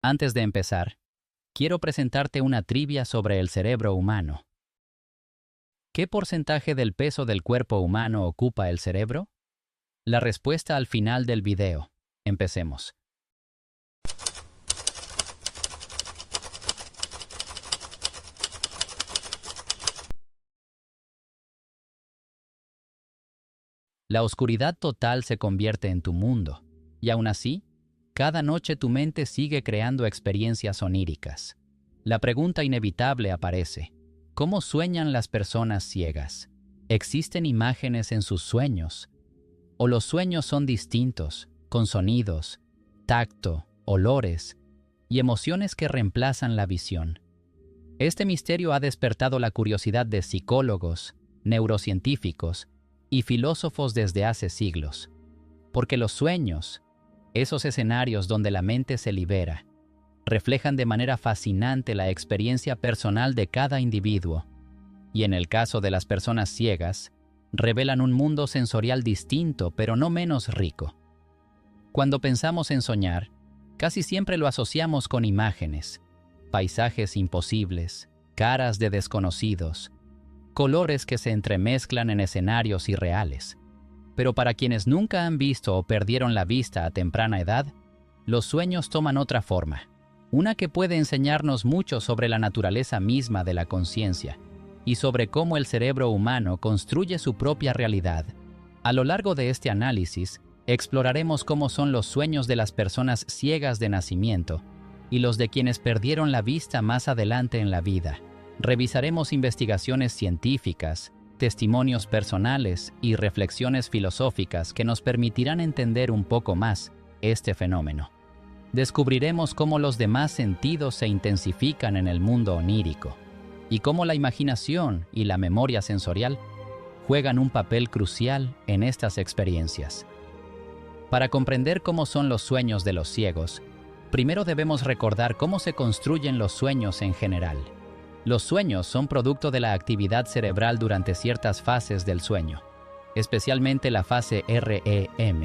Antes de empezar, quiero presentarte una trivia sobre el cerebro humano. ¿Qué porcentaje del peso del cuerpo humano ocupa el cerebro? La respuesta al final del video. Empecemos. La oscuridad total se convierte en tu mundo, y aún así, cada noche tu mente sigue creando experiencias oníricas. La pregunta inevitable aparece: ¿cómo sueñan las personas ciegas? ¿Existen imágenes en sus sueños? ¿O los sueños son distintos, con sonidos, tacto, olores y emociones que reemplazan la visión? Este misterio ha despertado la curiosidad de psicólogos, neurocientíficos y filósofos desde hace siglos, porque los sueños, esos escenarios donde la mente se libera, reflejan de manera fascinante la experiencia personal de cada individuo, y en el caso de las personas ciegas, revelan un mundo sensorial distinto pero no menos rico. Cuando pensamos en soñar, casi siempre lo asociamos con imágenes, paisajes imposibles, caras de desconocidos, colores que se entremezclan en escenarios irreales. Pero para quienes nunca han visto o perdieron la vista a temprana edad, los sueños toman otra forma, una que puede enseñarnos mucho sobre la naturaleza misma de la conciencia y sobre cómo el cerebro humano construye su propia realidad. A lo largo de este análisis, exploraremos cómo son los sueños de las personas ciegas de nacimiento y los de quienes perdieron la vista más adelante en la vida. Revisaremos investigaciones científicas, testimonios personales y reflexiones filosóficas que nos permitirán entender un poco más este fenómeno. Descubriremos cómo los demás sentidos se intensifican en el mundo onírico y cómo la imaginación y la memoria sensorial juegan un papel crucial en estas experiencias. Para comprender cómo son los sueños de los ciegos, primero debemos recordar cómo se construyen los sueños en general. Los sueños son producto de la actividad cerebral durante ciertas fases del sueño, especialmente la fase REM,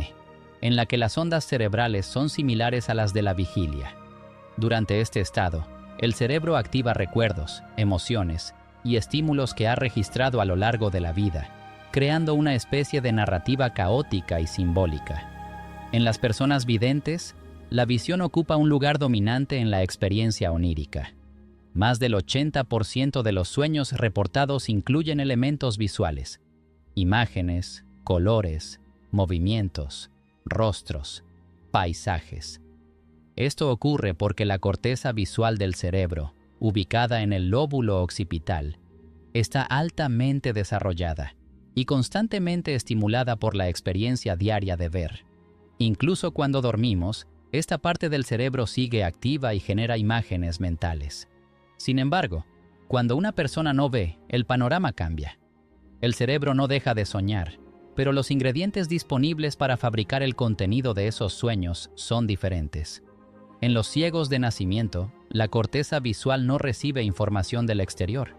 en la que las ondas cerebrales son similares a las de la vigilia. Durante este estado, el cerebro activa recuerdos, emociones y estímulos que ha registrado a lo largo de la vida, creando una especie de narrativa caótica y simbólica. En las personas videntes, la visión ocupa un lugar dominante en la experiencia onírica. Más del 80% de los sueños reportados incluyen elementos visuales, imágenes, colores, movimientos, rostros, paisajes. Esto ocurre porque la corteza visual del cerebro, ubicada en el lóbulo occipital, está altamente desarrollada y constantemente estimulada por la experiencia diaria de ver. Incluso cuando dormimos, esta parte del cerebro sigue activa y genera imágenes mentales. Sin embargo, cuando una persona no ve, el panorama cambia. El cerebro no deja de soñar, pero los ingredientes disponibles para fabricar el contenido de esos sueños son diferentes. En los ciegos de nacimiento, la corteza visual no recibe información del exterior,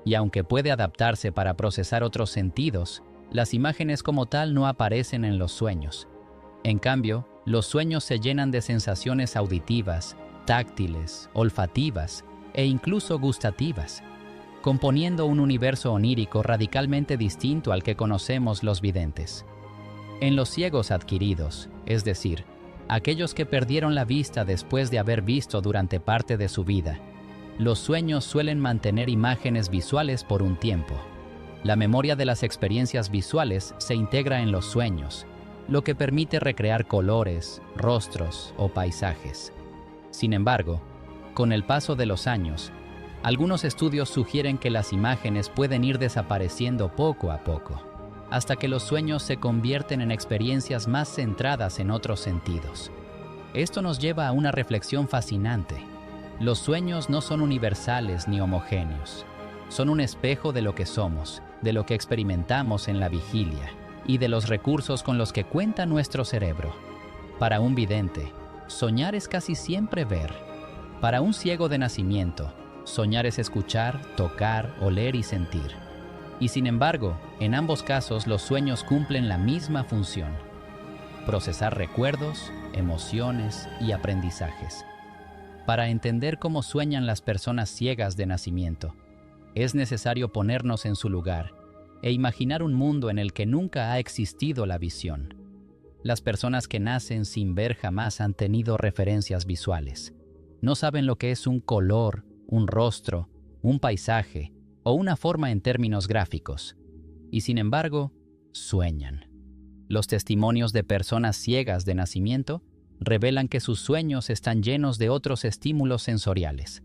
y aunque puede adaptarse para procesar otros sentidos, las imágenes como tal no aparecen en los sueños. En cambio, los sueños se llenan de sensaciones auditivas, táctiles, olfativas e incluso gustativas, componiendo un universo onírico radicalmente distinto al que conocemos los videntes. En los ciegos adquiridos, es decir, aquellos que perdieron la vista después de haber visto durante parte de su vida, los sueños suelen mantener imágenes visuales por un tiempo. La memoria de las experiencias visuales se integra en los sueños, lo que permite recrear colores, rostros o paisajes. Sin embargo, con el paso de los años, algunos estudios sugieren que las imágenes pueden ir desapareciendo poco a poco, hasta que los sueños se convierten en experiencias más centradas en otros sentidos. Esto nos lleva a una reflexión fascinante. Los sueños no son universales ni homogéneos. Son un espejo de lo que somos, de lo que experimentamos en la vigilia y de los recursos con los que cuenta nuestro cerebro. Para un vidente, soñar es casi siempre ver. Para un ciego de nacimiento, soñar es escuchar, tocar, oler y sentir. Y sin embargo, en ambos casos los sueños cumplen la misma función: procesar recuerdos, emociones y aprendizajes. Para entender cómo sueñan las personas ciegas de nacimiento, es necesario ponernos en su lugar e imaginar un mundo en el que nunca ha existido la visión. Las personas que nacen sin ver jamás han tenido referencias visuales. No saben lo que es un color, un rostro, un paisaje o una forma en términos gráficos. Y sin embargo, sueñan. Los testimonios de personas ciegas de nacimiento revelan que sus sueños están llenos de otros estímulos sensoriales.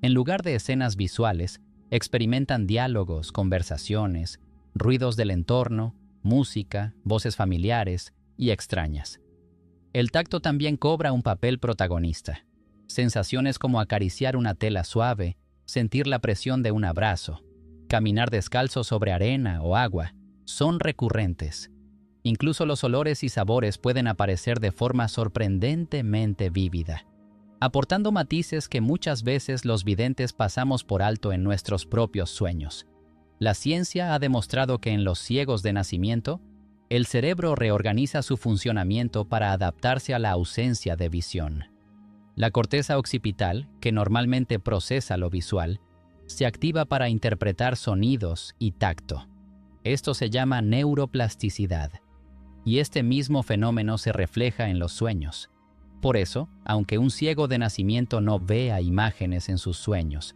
En lugar de escenas visuales, experimentan diálogos, conversaciones, ruidos del entorno, música, voces familiares y extrañas. El tacto también cobra un papel protagonista. Sensaciones como acariciar una tela suave, sentir la presión de un abrazo, caminar descalzo sobre arena o agua, son recurrentes. Incluso los olores y sabores pueden aparecer de forma sorprendentemente vívida, aportando matices que muchas veces los videntes pasamos por alto en nuestros propios sueños. La ciencia ha demostrado que en los ciegos de nacimiento, el cerebro reorganiza su funcionamiento para adaptarse a la ausencia de visión. La corteza occipital, que normalmente procesa lo visual, se activa para interpretar sonidos y tacto. Esto se llama neuroplasticidad, y este mismo fenómeno se refleja en los sueños. Por eso, aunque un ciego de nacimiento no vea imágenes en sus sueños,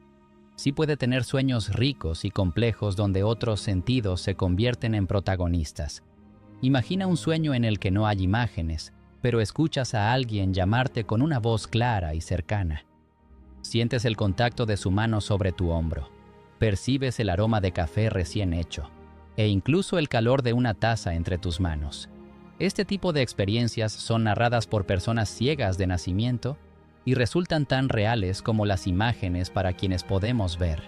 sí puede tener sueños ricos y complejos donde otros sentidos se convierten en protagonistas. Imagina un sueño en el que no hay imágenes, pero escuchas a alguien llamarte con una voz clara y cercana. Sientes el contacto de su mano sobre tu hombro, percibes el aroma de café recién hecho, e incluso el calor de una taza entre tus manos. Este tipo de experiencias son narradas por personas ciegas de nacimiento y resultan tan reales como las imágenes para quienes podemos ver.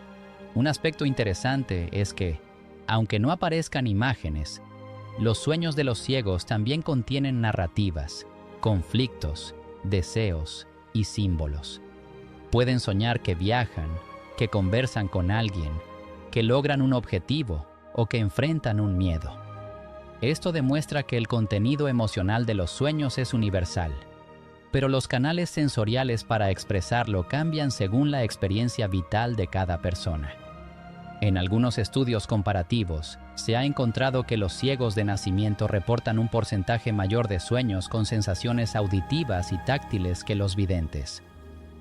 Un aspecto interesante es que, aunque no aparezcan imágenes, los sueños de los ciegos también contienen narrativas, conflictos, deseos y símbolos. Pueden soñar que viajan, que conversan con alguien, que logran un objetivo o que enfrentan un miedo. Esto demuestra que el contenido emocional de los sueños es universal, pero los canales sensoriales para expresarlo cambian según la experiencia vital de cada persona. En algunos estudios comparativos, se ha encontrado que los ciegos de nacimiento reportan un porcentaje mayor de sueños con sensaciones auditivas y táctiles que los videntes.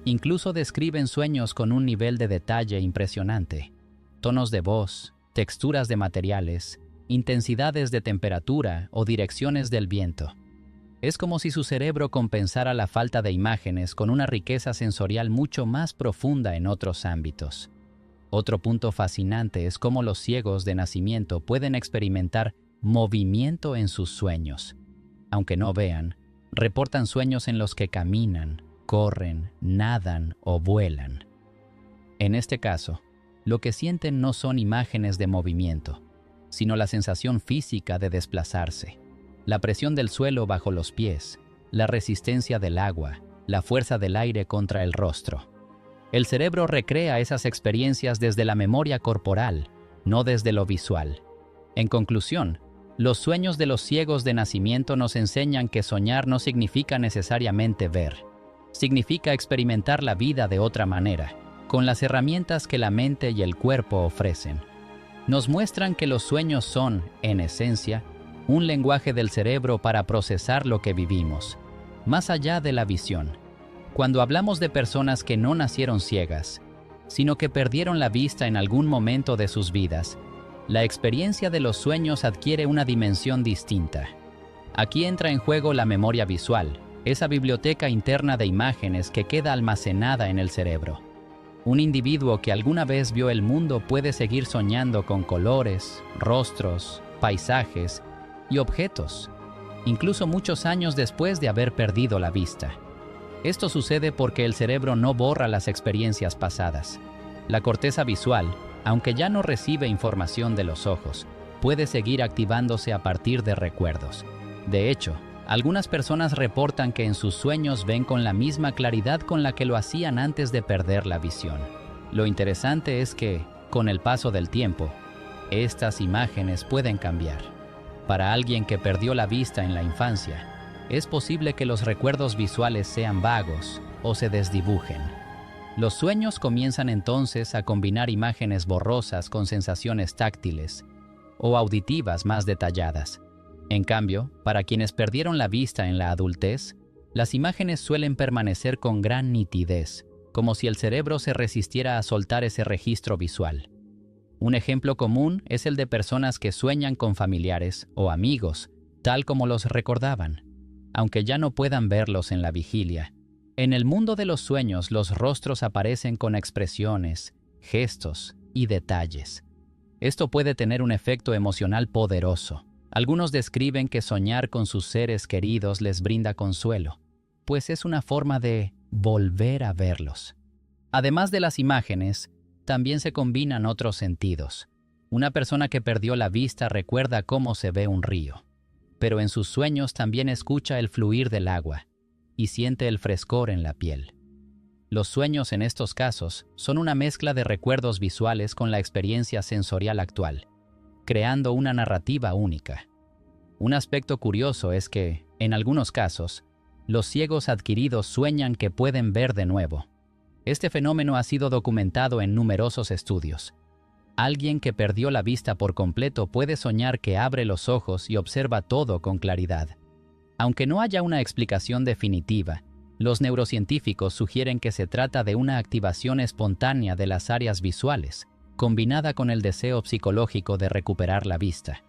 Incluso describen sueños con un nivel de detalle impresionante. Tonos de voz, texturas de materiales, intensidades de temperatura o direcciones del viento. Es como si su cerebro compensara la falta de imágenes con una riqueza sensorial mucho más profunda en otros ámbitos. Otro punto fascinante es cómo los ciegos de nacimiento pueden experimentar movimiento en sus sueños. Aunque no vean, reportan sueños en los que caminan, corren, nadan o vuelan. En este caso, lo que sienten no son imágenes de movimiento, sino la sensación física de desplazarse, la presión del suelo bajo los pies, la resistencia del agua, la fuerza del aire contra el rostro. El cerebro recrea esas experiencias desde la memoria corporal, no desde lo visual. En conclusión, los sueños de los ciegos de nacimiento nos enseñan que soñar no significa necesariamente ver. Significa experimentar la vida de otra manera, con las herramientas que la mente y el cuerpo ofrecen. Nos muestran que los sueños son, en esencia, un lenguaje del cerebro para procesar lo que vivimos, más allá de la visión. Cuando hablamos de personas que no nacieron ciegas, sino que perdieron la vista en algún momento de sus vidas, la experiencia de los sueños adquiere una dimensión distinta. Aquí entra en juego la memoria visual, esa biblioteca interna de imágenes que queda almacenada en el cerebro. Un individuo que alguna vez vio el mundo puede seguir soñando con colores, rostros, paisajes y objetos, incluso muchos años después de haber perdido la vista. Esto sucede porque el cerebro no borra las experiencias pasadas. La corteza visual, aunque ya no recibe información de los ojos, puede seguir activándose a partir de recuerdos. De hecho, algunas personas reportan que en sus sueños ven con la misma claridad con la que lo hacían antes de perder la visión. Lo interesante es que, con el paso del tiempo, estas imágenes pueden cambiar. Para alguien que perdió la vista en la infancia, es posible que los recuerdos visuales sean vagos o se desdibujen. Los sueños comienzan entonces a combinar imágenes borrosas con sensaciones táctiles o auditivas más detalladas. En cambio, para quienes perdieron la vista en la adultez, las imágenes suelen permanecer con gran nitidez, como si el cerebro se resistiera a soltar ese registro visual. Un ejemplo común es el de personas que sueñan con familiares o amigos, tal como los recordaban, aunque ya no puedan verlos en la vigilia. En el mundo de los sueños, los rostros aparecen con expresiones, gestos y detalles. Esto puede tener un efecto emocional poderoso. Algunos describen que soñar con sus seres queridos les brinda consuelo, pues es una forma de volver a verlos. Además de las imágenes, también se combinan otros sentidos. Una persona que perdió la vista recuerda cómo se ve un río, pero en sus sueños también escucha el fluir del agua y siente el frescor en la piel. Los sueños en estos casos son una mezcla de recuerdos visuales con la experiencia sensorial actual, creando una narrativa única. Un aspecto curioso es que, en algunos casos, los ciegos adquiridos sueñan que pueden ver de nuevo. Este fenómeno ha sido documentado en numerosos estudios. Alguien que perdió la vista por completo puede soñar que abre los ojos y observa todo con claridad. Aunque no haya una explicación definitiva, los neurocientíficos sugieren que se trata de una activación espontánea de las áreas visuales, combinada con el deseo psicológico de recuperar la vista.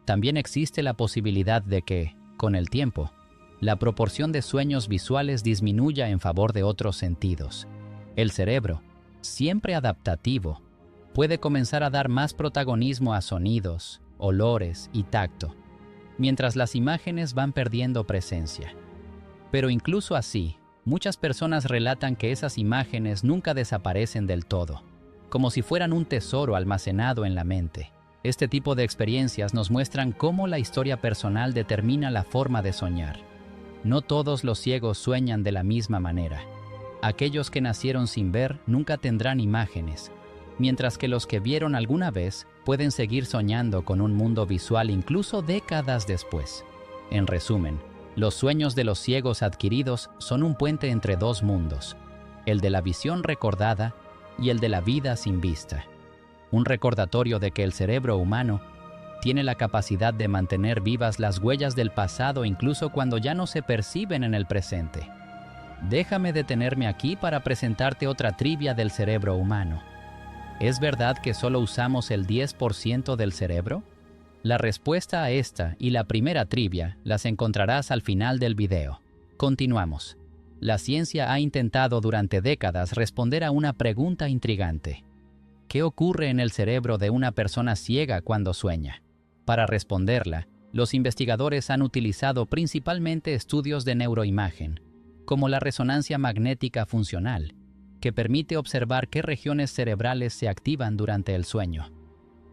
También existe la posibilidad de que, con el tiempo, la proporción de sueños visuales disminuya en favor de otros sentidos. El cerebro, siempre adaptativo, puede comenzar a dar más protagonismo a sonidos, olores y tacto, mientras las imágenes van perdiendo presencia. Pero incluso así, muchas personas relatan que esas imágenes nunca desaparecen del todo, como si fueran un tesoro almacenado en la mente. Este tipo de experiencias nos muestran cómo la historia personal determina la forma de soñar. No todos los ciegos sueñan de la misma manera. Aquellos que nacieron sin ver nunca tendrán imágenes, mientras que los que vieron alguna vez pueden seguir soñando con un mundo visual incluso décadas después. En resumen, los sueños de los ciegos adquiridos son un puente entre dos mundos, el de la visión recordada y el de la vida sin vista. Un recordatorio de que el cerebro humano tiene la capacidad de mantener vivas las huellas del pasado incluso cuando ya no se perciben en el presente. Déjame detenerme aquí para presentarte otra trivia del cerebro humano. ¿Es verdad que solo usamos el 10% del cerebro? La respuesta a esta y la primera trivia las encontrarás al final del video. Continuamos. La ciencia ha intentado durante décadas responder a una pregunta intrigante. ¿Qué ocurre en el cerebro de una persona ciega cuando sueña? Para responderla, los investigadores han utilizado principalmente estudios de neuroimagen, como la resonancia magnética funcional, que permite observar qué regiones cerebrales se activan durante el sueño.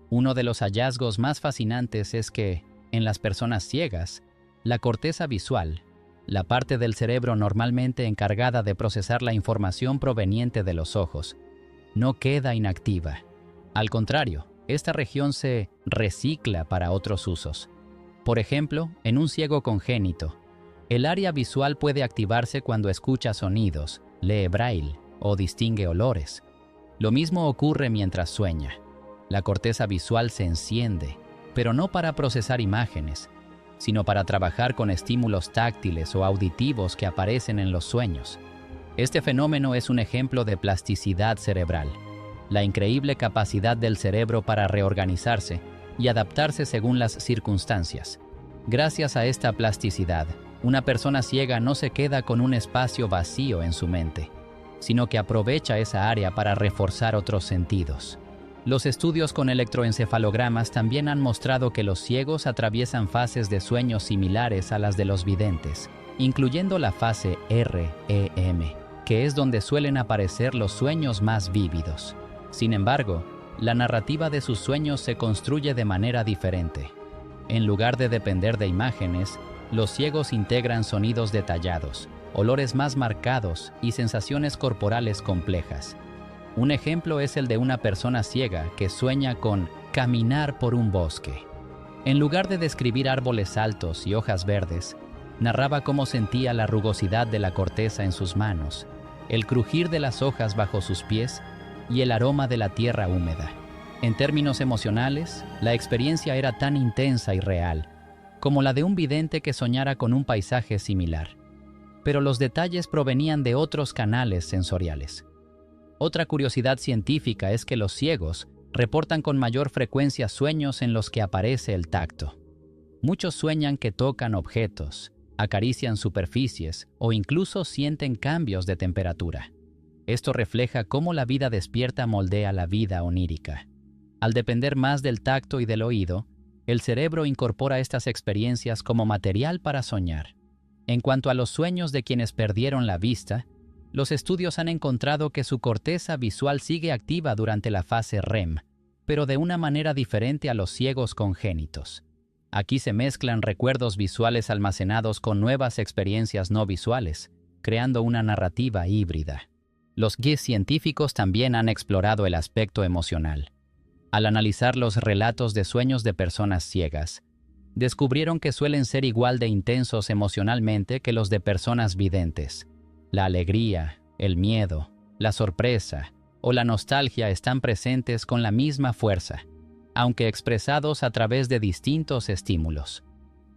Uno de los hallazgos más fascinantes es que, en las personas ciegas, la corteza visual, la parte del cerebro normalmente encargada de procesar la información proveniente de los ojos, no queda inactiva. Al contrario, esta región se recicla para otros usos. Por ejemplo, en un ciego congénito, el área visual puede activarse cuando escucha sonidos, lee braille o distingue olores. Lo mismo ocurre mientras sueña. La corteza visual se enciende, pero no para procesar imágenes, sino para trabajar con estímulos táctiles o auditivos que aparecen en los sueños. Este fenómeno es un ejemplo de plasticidad cerebral, la increíble capacidad del cerebro para reorganizarse y adaptarse según las circunstancias. Gracias a esta plasticidad, una persona ciega no se queda con un espacio vacío en su mente, sino que aprovecha esa área para reforzar otros sentidos. Los estudios con electroencefalogramas también han mostrado que los ciegos atraviesan fases de sueños similares a las de los videntes, incluyendo la fase REM, que es donde suelen aparecer los sueños más vívidos. Sin embargo, la narrativa de sus sueños se construye de manera diferente. En lugar de depender de imágenes, los ciegos integran sonidos detallados, olores más marcados y sensaciones corporales complejas. Un ejemplo es el de una persona ciega que sueña con caminar por un bosque. En lugar de describir árboles altos y hojas verdes, narraba cómo sentía la rugosidad de la corteza en sus manos el crujir de las hojas bajo sus pies y el aroma de la tierra húmeda. En términos emocionales, la experiencia era tan intensa y real como la de un vidente que soñara con un paisaje similar. Pero los detalles provenían de otros canales sensoriales. Otra curiosidad científica es que los ciegos reportan con mayor frecuencia sueños en los que aparece el tacto. Muchos sueñan que tocan objetos, acarician superficies o incluso sienten cambios de temperatura. Esto refleja cómo la vida despierta moldea la vida onírica. Al depender más del tacto y del oído, el cerebro incorpora estas experiencias como material para soñar. En cuanto a los sueños de quienes perdieron la vista, los estudios han encontrado que su corteza visual sigue activa durante la fase REM, pero de una manera diferente a los ciegos congénitos. Aquí se mezclan recuerdos visuales almacenados con nuevas experiencias no visuales, creando una narrativa híbrida. Los guías científicos también han explorado el aspecto emocional. Al analizar los relatos de sueños de personas ciegas, descubrieron que suelen ser igual de intensos emocionalmente que los de personas videntes. La alegría, el miedo, la sorpresa o la nostalgia están presentes con la misma fuerza, aunque expresados a través de distintos estímulos.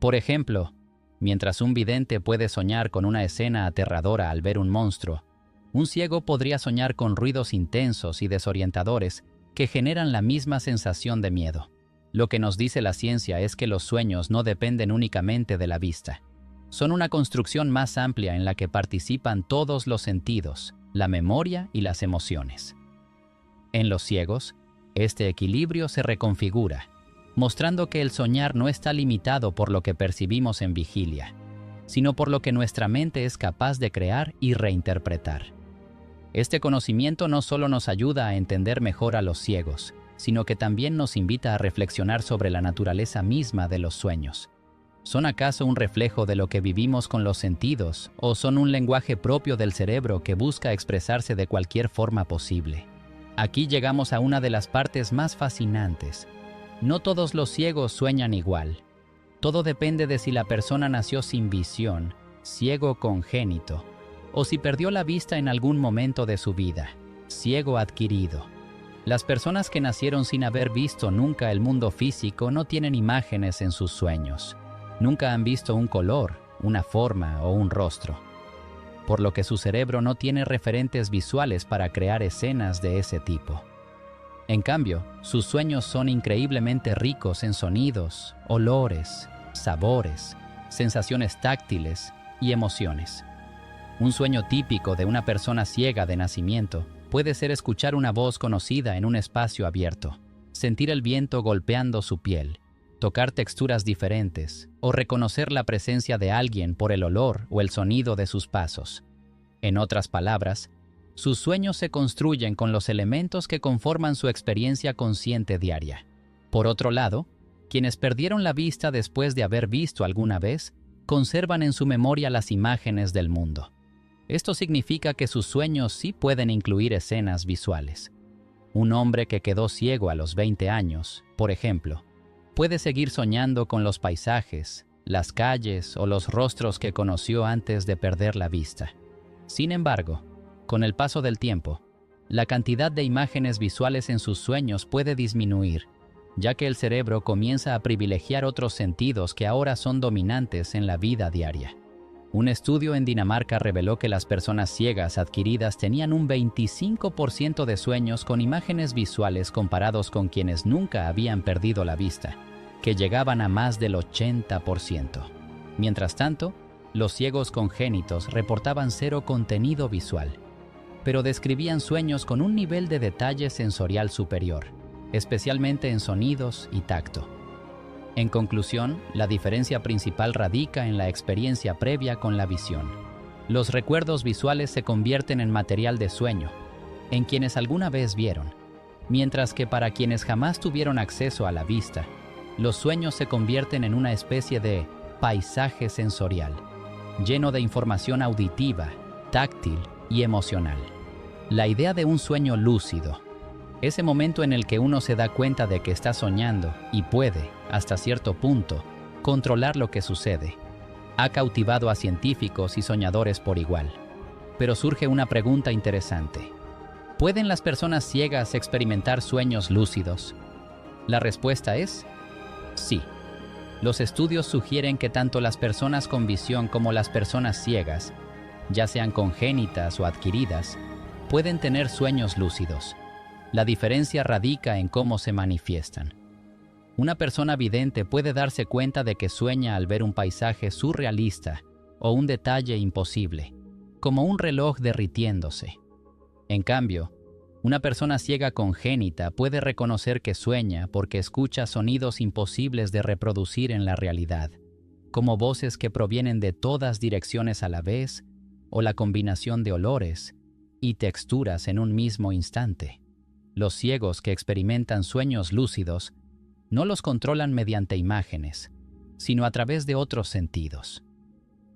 Por ejemplo, mientras un vidente puede soñar con una escena aterradora al ver un monstruo, un ciego podría soñar con ruidos intensos y desorientadores que generan la misma sensación de miedo. Lo que nos dice la ciencia es que los sueños no dependen únicamente de la vista. Son una construcción más amplia en la que participan todos los sentidos, la memoria y las emociones. En los ciegos, este equilibrio se reconfigura, mostrando que el soñar no está limitado por lo que percibimos en vigilia, sino por lo que nuestra mente es capaz de crear y reinterpretar. Este conocimiento no solo nos ayuda a entender mejor a los ciegos, sino que también nos invita a reflexionar sobre la naturaleza misma de los sueños. ¿Son acaso un reflejo de lo que vivimos con los sentidos, o son un lenguaje propio del cerebro que busca expresarse de cualquier forma posible? Aquí llegamos a una de las partes más fascinantes. No todos los ciegos sueñan igual. Todo depende de si la persona nació sin visión, ciego congénito, o si perdió la vista en algún momento de su vida, ciego adquirido. Las personas que nacieron sin haber visto nunca el mundo físico no tienen imágenes en sus sueños. Nunca han visto un color, una forma o un rostro, por lo que su cerebro no tiene referentes visuales para crear escenas de ese tipo. En cambio, sus sueños son increíblemente ricos en sonidos, olores, sabores, sensaciones táctiles y emociones. Un sueño típico de una persona ciega de nacimiento puede ser escuchar una voz conocida en un espacio abierto, sentir el viento golpeando su piel, tocar texturas diferentes o reconocer la presencia de alguien por el olor o el sonido de sus pasos. En otras palabras, sus sueños se construyen con los elementos que conforman su experiencia consciente diaria. Por otro lado, quienes perdieron la vista después de haber visto alguna vez, conservan en su memoria las imágenes del mundo. Esto significa que sus sueños sí pueden incluir escenas visuales. Un hombre que quedó ciego a los 20 años, por ejemplo, puede seguir soñando con los paisajes, las calles o los rostros que conoció antes de perder la vista. Sin embargo, con el paso del tiempo, la cantidad de imágenes visuales en sus sueños puede disminuir, ya que el cerebro comienza a privilegiar otros sentidos que ahora son dominantes en la vida diaria. Un estudio en Dinamarca reveló que las personas ciegas adquiridas tenían un 25% de sueños con imágenes visuales comparados con quienes nunca habían perdido la vista, que llegaban a más del 80%. Mientras tanto, los ciegos congénitos reportaban cero contenido visual, pero describían sueños con un nivel de detalle sensorial superior, especialmente en sonidos y tacto. En conclusión, la diferencia principal radica en la experiencia previa con la visión. Los recuerdos visuales se convierten en material de sueño, en quienes alguna vez vieron, mientras que para quienes jamás tuvieron acceso a la vista, los sueños se convierten en una especie de paisaje sensorial, lleno de información auditiva, táctil y emocional. La idea de un sueño lúcido, ese momento en el que uno se da cuenta de que está soñando y puede, hasta cierto punto, controlar lo que sucede, ha cautivado a científicos y soñadores por igual. Pero surge una pregunta interesante. ¿Pueden las personas ciegas experimentar sueños lúcidos? La respuesta es sí. Los estudios sugieren que tanto las personas con visión como las personas ciegas, ya sean congénitas o adquiridas, pueden tener sueños lúcidos. La diferencia radica en cómo se manifiestan. Una persona vidente puede darse cuenta de que sueña al ver un paisaje surrealista o un detalle imposible, como un reloj derritiéndose. En cambio, una persona ciega congénita puede reconocer que sueña porque escucha sonidos imposibles de reproducir en la realidad, como voces que provienen de todas direcciones a la vez o la combinación de olores y texturas en un mismo instante. Los ciegos que experimentan sueños lúcidos no los controlan mediante imágenes, sino a través de otros sentidos.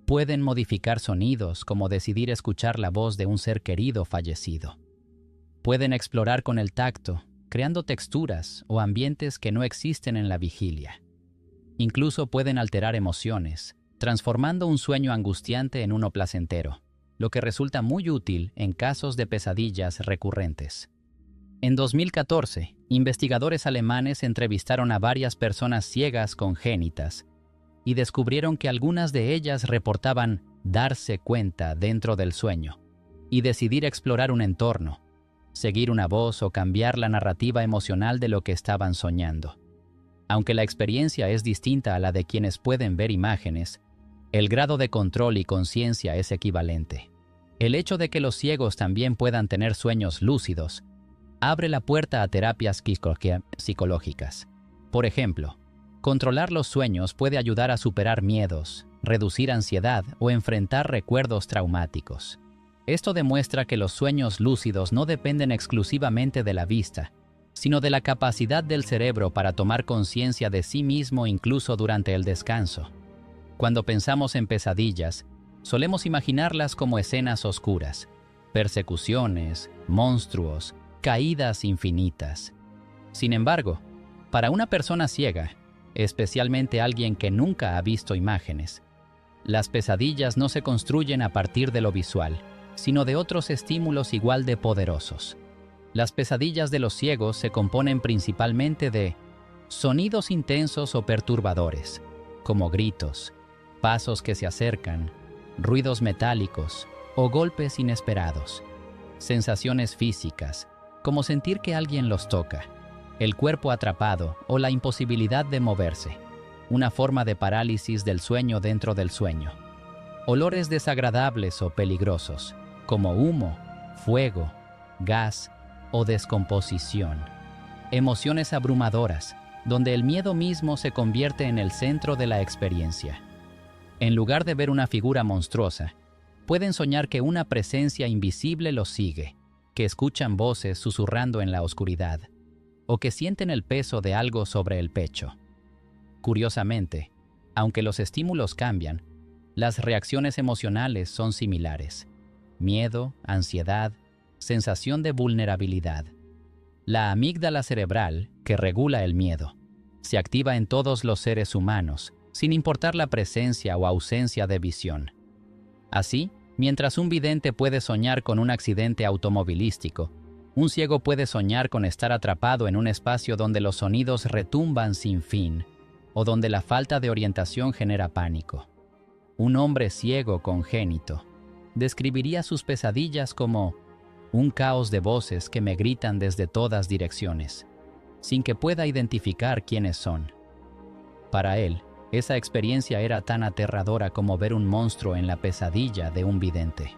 Pueden modificar sonidos como decidir escuchar la voz de un ser querido fallecido. Pueden explorar con el tacto, creando texturas o ambientes que no existen en la vigilia. Incluso pueden alterar emociones, transformando un sueño angustiante en uno placentero, lo que resulta muy útil en casos de pesadillas recurrentes. En 2014, investigadores alemanes entrevistaron a varias personas ciegas congénitas y descubrieron que algunas de ellas reportaban darse cuenta dentro del sueño y decidir explorar un entorno, seguir una voz o cambiar la narrativa emocional de lo que estaban soñando. Aunque la experiencia es distinta a la de quienes pueden ver imágenes, el grado de control y conciencia es equivalente. El hecho de que los ciegos también puedan tener sueños lúcidos abre la puerta a terapias psicológicas. Por ejemplo, controlar los sueños puede ayudar a superar miedos, reducir ansiedad o enfrentar recuerdos traumáticos. Esto demuestra que los sueños lúcidos no dependen exclusivamente de la vista, sino de la capacidad del cerebro para tomar conciencia de sí mismo incluso durante el descanso. Cuando pensamos en pesadillas, solemos imaginarlas como escenas oscuras, persecuciones, monstruos, caídas infinitas. Sin embargo, para una persona ciega, especialmente alguien que nunca ha visto imágenes, las pesadillas no se construyen a partir de lo visual, sino de otros estímulos igual de poderosos. Las pesadillas de los ciegos se componen principalmente de sonidos intensos o perturbadores, como gritos, pasos que se acercan, ruidos metálicos o golpes inesperados, sensaciones físicas, como sentir que alguien los toca, el cuerpo atrapado o la imposibilidad de moverse, una forma de parálisis del sueño dentro del sueño. Olores desagradables o peligrosos, como humo, fuego, gas o descomposición. Emociones abrumadoras, donde el miedo mismo se convierte en el centro de la experiencia. En lugar de ver una figura monstruosa, pueden soñar que una presencia invisible los sigue, que escuchan voces susurrando en la oscuridad, o que sienten el peso de algo sobre el pecho. Curiosamente, aunque los estímulos cambian, las reacciones emocionales son similares: miedo, ansiedad, sensación de vulnerabilidad. La amígdala cerebral, que regula el miedo, se activa en todos los seres humanos, sin importar la presencia o ausencia de visión. Así, mientras un vidente puede soñar con un accidente automovilístico, un ciego puede soñar con estar atrapado en un espacio donde los sonidos retumban sin fin, o donde la falta de orientación genera pánico. Un hombre ciego congénito describiría sus pesadillas como un caos de voces que me gritan desde todas direcciones, sin que pueda identificar quiénes son. Para él, esa experiencia era tan aterradora como ver un monstruo en la pesadilla de un vidente.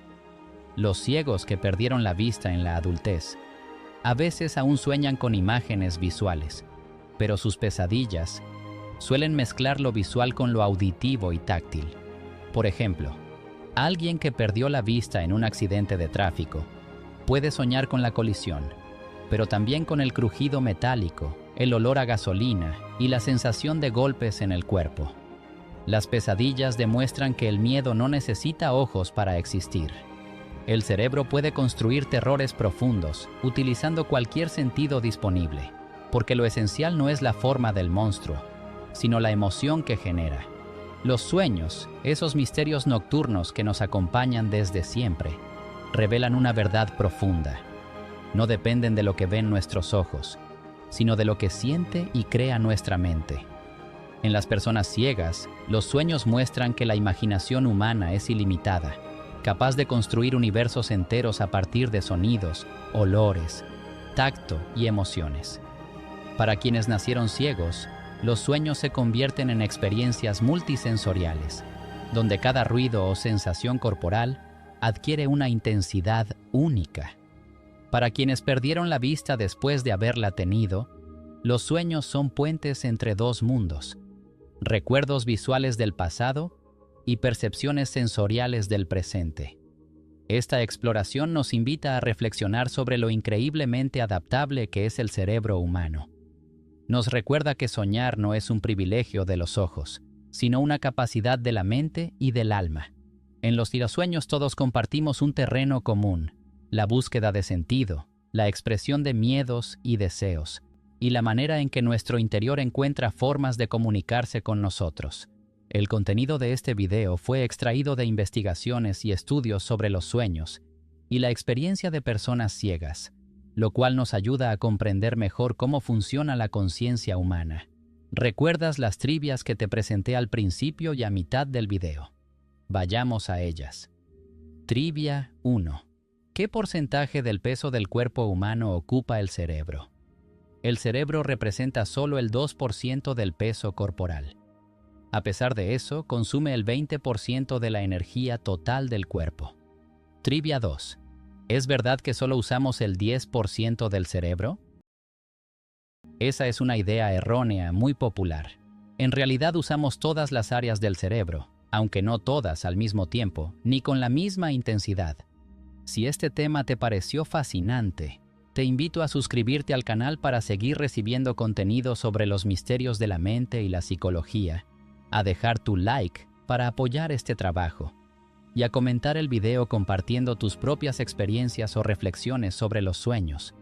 Los ciegos que perdieron la vista en la adultez a veces aún sueñan con imágenes visuales, pero sus pesadillas suelen mezclar lo visual con lo auditivo y táctil. Por ejemplo, alguien que perdió la vista en un accidente de tráfico puede soñar con la colisión, pero también con el crujido metálico, el olor a gasolina y la sensación de golpes en el cuerpo. Las pesadillas demuestran que el miedo no necesita ojos para existir. El cerebro puede construir terrores profundos utilizando cualquier sentido disponible, porque lo esencial no es la forma del monstruo, sino la emoción que genera. Los sueños, esos misterios nocturnos que nos acompañan desde siempre, revelan una verdad profunda. No dependen de lo que ven nuestros ojos, sino de lo que siente y crea nuestra mente. En las personas ciegas, los sueños muestran que la imaginación humana es ilimitada, capaz de construir universos enteros a partir de sonidos, olores, tacto y emociones. Para quienes nacieron ciegos, los sueños se convierten en experiencias multisensoriales, donde cada ruido o sensación corporal adquiere una intensidad única. Para quienes perdieron la vista después de haberla tenido, los sueños son puentes entre dos mundos, recuerdos visuales del pasado y percepciones sensoriales del presente. Esta exploración nos invita a reflexionar sobre lo increíblemente adaptable que es el cerebro humano. Nos recuerda que soñar no es un privilegio de los ojos, sino una capacidad de la mente y del alma. En los tirasueños todos compartimos un terreno común: la búsqueda de sentido, la expresión de miedos y deseos, y la manera en que nuestro interior encuentra formas de comunicarse con nosotros. El contenido de este video fue extraído de investigaciones y estudios sobre los sueños y la experiencia de personas ciegas, lo cual nos ayuda a comprender mejor cómo funciona la conciencia humana. ¿Recuerdas las trivias que te presenté al principio y a mitad del video? Vayamos a ellas. Trivia 1. ¿Qué porcentaje del peso del cuerpo humano ocupa el cerebro? El cerebro representa solo el 2% del peso corporal. A pesar de eso, consume el 20% de la energía total del cuerpo. Trivia 2. ¿Es verdad que solo usamos el 10% del cerebro? Esa es una idea errónea muy popular. En realidad usamos todas las áreas del cerebro, aunque no todas al mismo tiempo, ni con la misma intensidad. Si este tema te pareció fascinante, te invito a suscribirte al canal para seguir recibiendo contenido sobre los misterios de la mente y la psicología, a dejar tu like para apoyar este trabajo, y a comentar el video compartiendo tus propias experiencias o reflexiones sobre los sueños.